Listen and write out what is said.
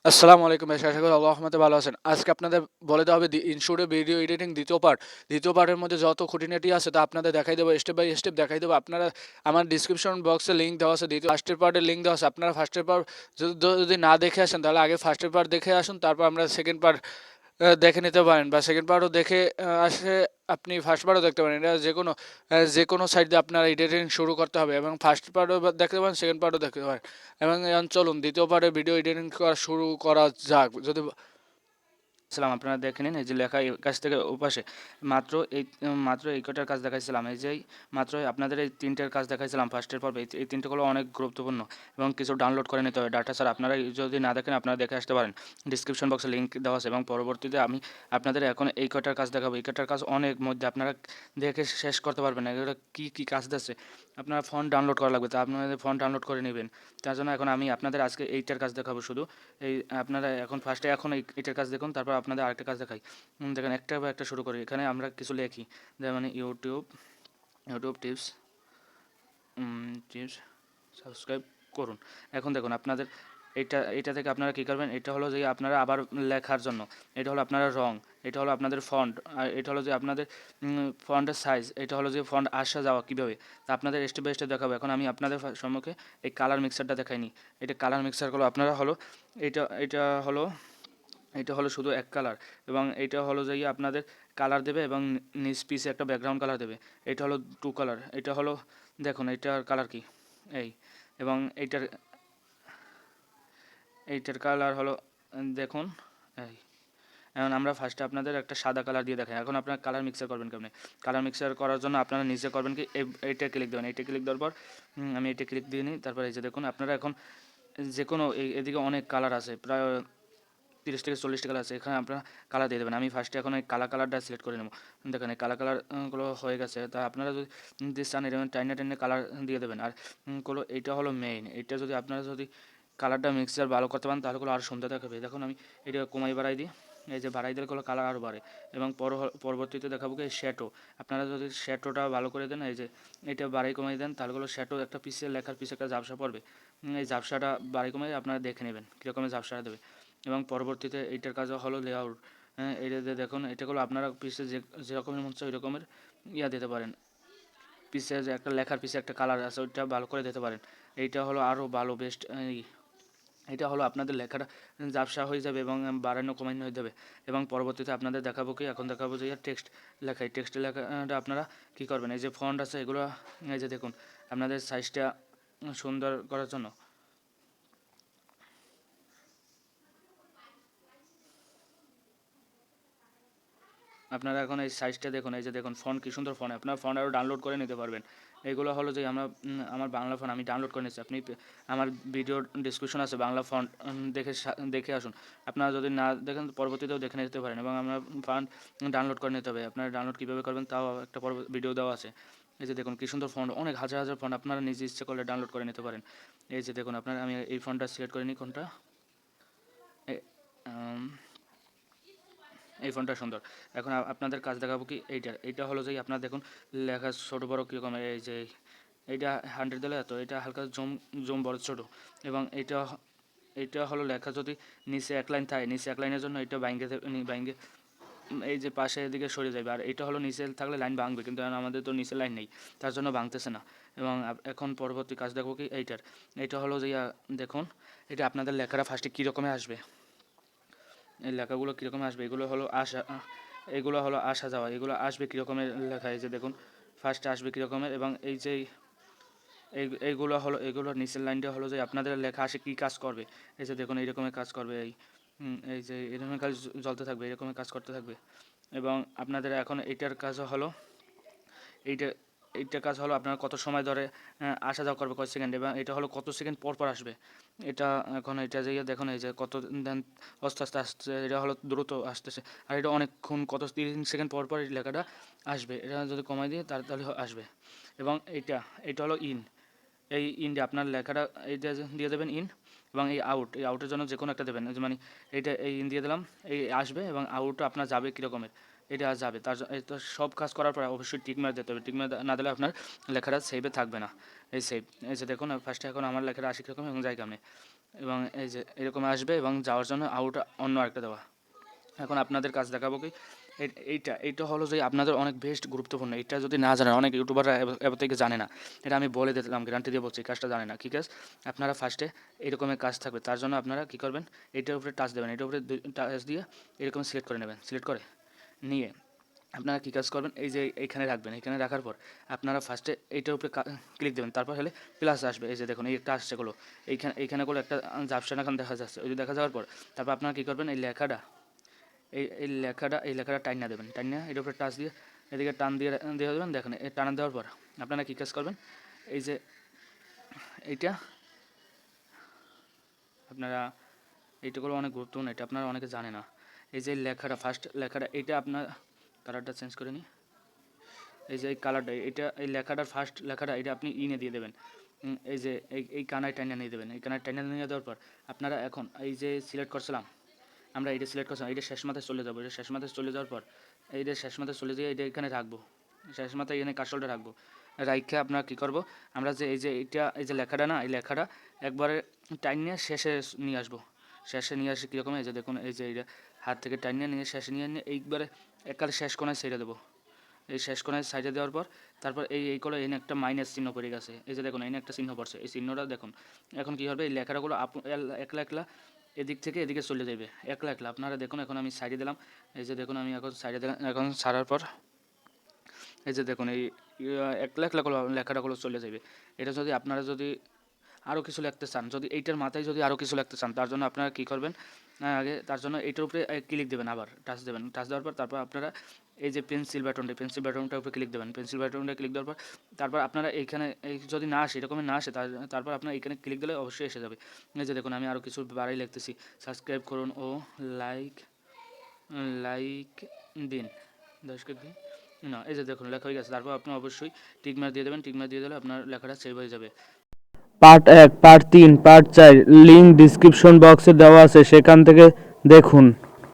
আসসালামু আলাইকুম ভাই, আশা করি আল্লাহ রহমতে ভালো আছেন। আজকে আপনাদের বলে দেওয়া হবে ইনশোর্টে ভিডিও এডিটিং দ্বিতীয় পার্টের মধ্যে যত খুঁটিনাটি আছে তা আপনাদের দেখাই দেবো, স্টেপ বাই স্টেপ দেখাই দেবো। আপনারা আমার ডিসক্রিপশন বক্সে লিঙ্ক দেওয়া আছে, ফার্স্টের পার্টের লিঙ্ক দেওয়া আছে। আপনারা ফার্স্টের পার্ট যদি না দেখে আসেন তাহলে আগে ফার্স্টের পার্ট দেখে আসুন, তারপর আমরা সেকেন্ড পার্ট দেখে নিতে পারেন, বা সেকেন্ড পার্টও দেখে আসে আপনি ফার্স্ট পার্টও দেখতে পারেন। এটা যে কোনো সাইড দিয়ে আপনার এডিটিং শুরু করতে হবে, এবং ফার্স্ট পার্টও দেখতে পারেন, সেকেন্ড পার্টও দেখতে পারেন। এবং এখন চলুন দ্বিতীয় পার্টে ভিডিও এডিটিং করা শুরু করা যাক। যদি ছিলাম আপনারা দেখে নিন, এই যে লেখা এই কাছ থেকে ওপাশে মাত্র এই কটার কাজ দেখাইছিলাম। এই যে মাত্র আপনাদের এই তিনটের কাজ দেখাইছিলাম ফার্স্টের পর্বে। এই তিনটেগুলো অনেক গুরুত্বপূর্ণ এবং কিছু ডাউনলোড করে নিতে হবে ডাটা স্যার। আপনারা যদি না দেখেন আপনারা দেখে আসতে পারেন, ডিসক্রিপশন বক্সে লিঙ্ক দেওয়া আছে। এবং পরবর্তীতে আমি আপনাদের এখন এই কটার কাজ দেখাবো। এই কটার কাজ অনেক মধ্যে আপনারা দেখে শেষ করতে পারবেন না। এগুলো কী কাজ দিচ্ছে, আপনারা ফন্ট ডাউনলোড করা লাগবে, তা আপনাদের ফন্ট ডাউনলোড করে নেবেন। তার জন্য এখন আমি আপনাদের আজকে এইটার কাজ দেখাবো শুধু। এই আপনারা এখন ফার্স্টে এইটার কাজ দেখুন, তারপর আপনাদের আরেকটা কাজ দেখাই। দেখেন একটা বা একটা শুরু করি। এখানে আমরা কিছু লিখি, যেমন ইউটিউব টিপস সাবস্ক্রাইব করুন। এখন দেখুন আপনাদের এটা থেকে আপনারা কী করবেন, এটা হলো যে আপনারা আবার লেখার জন্য, এটা হলো আপনারা রং, এটা হলো আপনাদের ফন্ট, আর এটা হলো যে আপনাদের ফন্টের সাইজ, এটা হলো যে ফন্ট আসা যাওয়া কীভাবে, তা আপনাদের স্টেপ বাই স্টেপ দেখাবো। এখন আমি আপনাদের সম্মুখে এই কালার মিক্সারটা দেখাইনি। এটা কালার মিক্সারগুলো আপনারা হলো এটা হলো শুধু এক কালার, এবং এটা হলো যে আপনাদের কালার দেবে, এবং নিচ পিসে একটা ব্যাকগ্রাউন্ড কালার দেবে। এটা হলো টু কালার, এটা হলো দেখুন এইটার কালার কি এই, এবং এইটার কালার হলো দেখুন এই। এখন আমরা ফার্স্টে আপনাদের একটা সাদা কালার দিয়ে দেখাই। এখন আপনারা কালার মিক্সার করবেন কেমনি, কালার মিক্সার করার জন্য আপনারা নিচে করবেন কি, এইটা ক্লিক দেবেন। এইটা ক্লিক দেওয়ার পর আমি এইটা ক্লিক দিয়ে নিই। তারপর এই যে দেখুন আপনারা এখন যে কোনো এদিকে অনেক কালার আছে, প্রায় 30 থেকে 40টা কালার আছে, এখানে আপনারা কালার দিয়ে দেবেন। আমি ফার্স্টে এখন এই কালারটা সিলেক্ট করে নেব। দেখেন এই কালারগুলো হয়ে গেছে। তা আপনারা যদি চান এরকম টাইনে কালার দিয়ে দেবেন। আর এইটা হলো মেইন, এটা যদি আপনারা কালারটা মিক্সার ভালো করতে পারেন তাহলে আরও সুন্দর দেখাবে। দেখুন আমি এটা কমাই বাড়াই দিই, এই যে বাড়াই দিলে কালার আরও বাড়ে। এবং পরবর্তীতে দেখাবো কি শ্যাটো, আপনারা যদি শ্যাটোটা ভালো করে দেন, এই যে এটা বাড়াই কমাই দেন, তাহলে শ্যাটো একটা পিসে লেখার পিসে একটা ঝাপসা পড়বে। এই ঝাপসাটা বাড়াই কমাই আপনারা দেখে নেবেন কীরকমের ঝাপসাটা দেবে। এবং পরবর্তীতে এইটার কাজ হলো লেআউট। এটা দেখুন এটাগুলো আপনারা পিসে যে রকমের মন চায় ওই রকমের দিতে পারেন। পিসে যে একটা লেখার পিসে একটা কালার আছে ওইটা ভালো করে দিতে পারেন। এইটা হলো আরও ভালো বেস্ট। এটা হলো আপনাদের লেখাটা ঝাপসা হয়ে যাবে এবং বাড়ানো কমানো হয়ে যাবে। এবং পরবর্তীতে আপনাদের দেখাবো কি, এখন দেখাবো যে টেক্সট লেখাটা আপনারা কী করবেন। এই যে ফন্ট আছে এগুলো, এই যে দেখুন আপনাদের সাইজটা সুন্দর করার জন্য আপনারা এখন এই সাইজটা দেখুন। এই যে দেখুন ফন্ট কী সুন্দর ফন্ট, আপনার ফন্ট আরও ডাউনলোড করে নিতে পারবেন। এইগুলো হলো যে আমার বাংলা ফন্ট আমি ডাউনলোড করে নিচ্ছি। আপনি আমার ভিডিও ডিসক্রিপশন আছে, বাংলা ফন্ট দেখে আসুন। আপনারা যদি না দেখেন পরবর্তীতেও দেখে নিতে পারেন। এবং আমরা ফন্ট ডাউনলোড করে নিতে হবে। আপনারা ডাউনলোড কীভাবে করবেন তাও একটা ভিডিও দেওয়া আছে। এই যে দেখুন কী সুন্দর ফন্ট, অনেক হাজার হাজার ফন্ট আপনারা নিজে ইচ্ছে করলে ডাউনলোড করে নিতে পারেন। এই যে দেখুন আমি এই ফন্টটা সিলেক্ট করে নিই, কোনটা এই ফোনটা সুন্দর। এখন আপনাদের কাজ দেখাবো কি এইটা হলো যে আপনারা দেখুন লেখা ছোটো বড়ো কীরকম। এই যে এইটা 100 দিলে এত, এটা হালকা জুম বড় ছোটো। এবং এইটা হলো লেখা যদি নিচে এক লাইন থাকে, নিচে এক লাইনের জন্য এটা বাইঙ্গে এই যে পাশে এদিকে সরে যাবে। আর এটা হলো নিচে থাকলে লাইন ভাঙবে, কিন্তু আমাদের তো নিচে লাইন নেই, তার জন্য ভাঙতেছে না। এবং এখন পরবর্তী কাজ দেখবো কি এইটা হলো যে দেখুন এটা আপনাদের লেখাটা ফার্স্টে কীরকমের আসবে, এই লেখাগুলো কীরকম আসবে, এগুলো হলো আসা যাওয়া, এগুলো আসবে কীরকমের লেখা। এই যে দেখুন ফার্স্টে আসবে কীরকমের। এবং এই যে এগুলো নিচের লাইনটা হলো যে আপনাদের লেখা আসে কী কাজ করবে। এই যে দেখুন এইরকমের কাজ করবে, এই যে এরকমের কাজ জ্বলতে থাকবে, এরকমের কাজ করতে থাকবে। এবং আপনাদের এখন এইটার কাজ হলো এইটা এইটা কাজ হলো আপনারা কত সময় ধরে আসা যাওয়া করবে, কত সেকেন্ড, এবং এটা হলো কত সেকেন্ড পর পর আসবে। এটা এখন এটা যে দেখুন এই যে কত দেন আস্তে আস্তে আসছে, এটা হলো দ্রুত আসতেছে। আর এটা অনেকক্ষণ 3 সেকেন্ড পর পর এই লেখাটা আসবে। এটা যদি কমাই দিয়ে তাহলে আসবে। এবং এটা হলো এই ইন আপনার লেখাটা এইটা দিয়ে দেবেন ইন। এবং এই আউটের জন্য যে কোনো একটা দেবেন, মানে এইটা এই ইন দিয়ে দিলাম, এই আসবে। এবং আউটটা আপনার যাবে কীরকমের, এটা যাবে। তো সব কাজ করার পরে অবশ্যই টিক মার দিতে হবে। টিক মার না দিলে আপনার লেখাটা সেভে থাকবে না। এই যে দেখুন ফার্স্টে এখন আমার লেখাটা আসে কীরকম এবং জায়গা নেই। এবং এই যে এরকম আসবে এবং যাওয়ার জন্য আউট অন্য আরেকটা দেওয়া। এখন আপনাদের কাজ দেখাবো কি, এইটা হলো যে আপনাদের অনেক বেস্ট গুরুত্বপূর্ণ। এটা যদি না জানেন, অনেক ইউটিউবাররা এবার থেকে জানে না, এটা আমি বলে দিলাম, গ্যারান্টি দিয়ে বলছি, এই কাজটা জানে না। কী কাজ? আপনারা ফার্স্টে এরকমের কাজ থাকবে, তার জন্য আপনারা কী করবেন, এইটার উপরে টাচ দেবেন, এটার উপরে টাচ দিয়ে এরকম সিলেক্ট করে নেবেন। সিলেক্ট করে নিয়ে আপনারা কী কাজ করবেন, এই যে এইখানে রাখবেন, এখানে রাখার পর আপনারা ফার্স্টে এইটার উপরে ক্লিক দেবেন, তারপর হলে প্লাস আসবে। এই যে দেখুন, এই একটা আসছে গুলো, এইখানে একটা জাপশন এখন দেখা যাচ্ছে। ওই যে দেখা যাওয়ার পর তারপর আপনারা কী করবেন, এই লেখাটা টাইনা দেবেন, টাইনা এর উপরে টাচ দিয়ে এদিকে টান দিয়ে দেবেন। দেখেন এই টানা দেওয়ার পর আপনারা কী কাজ করবেন, এই যে এইটা আপনারা, এইটাগুলো অনেক গুরুত্বপূর্ণ, এটা আপনারা অনেকে জানে না। এই যে লেখাটা, ফার্স্ট লেখাটা, এইটা আপনার কালারটা চেঞ্জ করে নিই। এই যে এই কালারটা, এই লেখাটার ফার্স্ট লেখাটা এটা আপনি ইনে দিয়ে দেবেন। এই যে এই কানায় টাইনা নিয়ে দেবেন। এই কানায় টাইনা নিয়ে দেওয়ার পর আপনারা এখন এই যে সিলেক্ট করছিলাম, আমরা এইটা সিলেক্ট করছিলাম, এইটা শেষ মাথায় চলে যাবো। এটা শেষ মাথায় চলে যাওয়ার পর এইটা শেষ মাথায় চলে যেয়ে এটা এখানে রাখবো, শেষ মাথায় এখানে কার্সরটা রাখবো। রাইখে আপনারা কী করবো, আমরা যে এই যে লেখাটা না, এই লেখাটা একবারে টাইন নিয়ে শেষে নিয়ে আসবো। শেষে নিয়ে আসে কীরকম, এই যে দেখুন, এই যে এইটা হাত থেকে টাইন নিয়ে শেষে নিয়ে এইবারে একবারে শেষ কোণায় ছেড়ে দেবো। এই শেষ কোণায় সাইডে দেওয়ার পর তারপর এইগুলো এনে একটা মাইনাস চিহ্ন পড়ে গেছে। এই যে দেখুন, এনে একটা চিহ্ন পড়ছে, এই চিহ্নটা দেখুন। এখন কী হবে, এই লেখাটাগুলো একলা একলা এদিক থেকে এদিকে চলে যাবে, একলা একলা। আপনারা দেখুন, এখন আমি সাইডে দিলাম। এই যে দেখুন, আমি এখন সাইডে দিলাম, এখন ছাড়ার পর এই যে দেখুন, এই একলা একলা লেখাটাগুলো চলে যাবে। এটা যদি আপনারা যদি আরও কিছু লিখতে চান, যদি এইটার মাথায় যদি আরও কিছু লিখতে চান, তার জন্য আপনারা কী করবেন, আগে তার জন্য এইটার উপরে ক্লিক দেবেন, আবার টাচ দেবেন। টাচ দেওয়ার পর তারপর আপনারা এই যে পেন্সিল বাটনটার উপরে ক্লিক দেবেন। পেন্সিল বাটনটা ক্লিক দেওয়ার পর তারপর আপনারা এইখানে এই যদি না আসে, এরকমই না আসে, তারপর আপনারা এখানে ক্লিক দিলে অবশ্যই এসে যাবে। এই যে দেখুন, আমি আরও কিছু বাড়াই লিখতেছি, সাবস্ক্রাইব করুন ও লাইক দিন, 10 দিন না। এই যে দেখুন, লেখা হয়ে গেছে। তারপর আপনি অবশ্যই টিকমার্ক দিয়ে দেবেন। টিকমার্ক দিয়ে দিলে আপনার লেখাটা সেভ হয়ে যাবে। Part 1, part 3, part 4 link description বক্সে দেওয়া আছে, সেখান থেকে দেখুন।